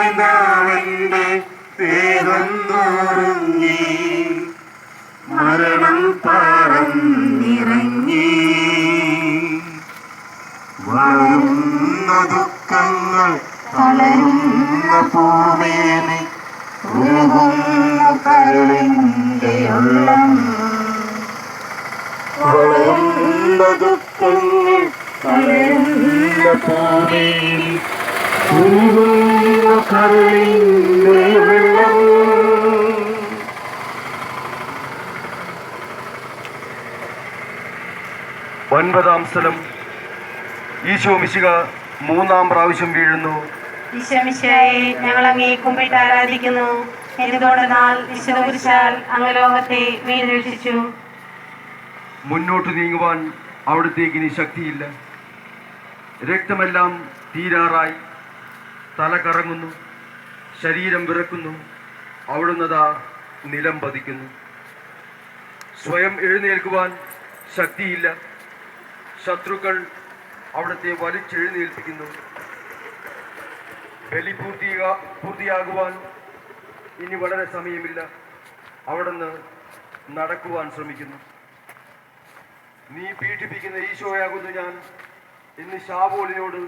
താഴുപോയവന്റെ തേകന്നൊരുങ്ങി മരണം പറന്നിറങ്ങി വളരുന്ന ദുഃഖങ്ങൾ തളരുന്ന പൂമേനെ ഉരുകുന്ന കരളിന്റെ ഉള്ളം വളരുന്ന ദുഃഖങ്ങൾ തളരുന്ന പൂമേനെ ഉരുകുന്ന കരളിന്റെ ഉള്ളം. ഒൻപതാം സ്ഥലം. ഈശോ മിശിഹ മൂന്നാം പ്രാവശ്യം വീഴുന്നു. ഈശോ മിശിഹായെ ഞങ്ങൾ അങ്ങേ കുമ്പിട്ട് ആരാധിക്കുന്നു. എന്തുകൊണ്ടെന്നാൽ വിശുദ്ധ കുരിശാൽ അങ്ങ് ലോകത്തെ വീണ്ടെടുത്തു. മുന്നോട്ട് നീങ്ങുവാൻ അവിടത്തേക്ക് ഇനി ശക്തിയില്ല. രക്തമെല്ലാം തീരാറായി. തല കറങ്ങുന്നു, ശരീരം വിറക്കുന്നു. അവിടുന്ന് ദാ നിലം പതിക്കുന്നു. സ്വയം എഴുന്നേൽക്കുവാൻ ശക്തിയില്ല. ശത്രുക്കൾ അവിടുത്തെ വലിച്ചെഴുന്നേൽപ്പിക്കുന്നു. ബലി പൂർത്തിയാകുവാൻ ഇനി വളരെ സമയമില്ല. അവിടുന്ന് നടക്കുവാൻ ശ്രമിക്കുന്നു. നീ പീഡിപ്പിക്കുന്ന ഈശോയാകുന്നു ഞാൻ എന്ന് ശാവൂലിനോട്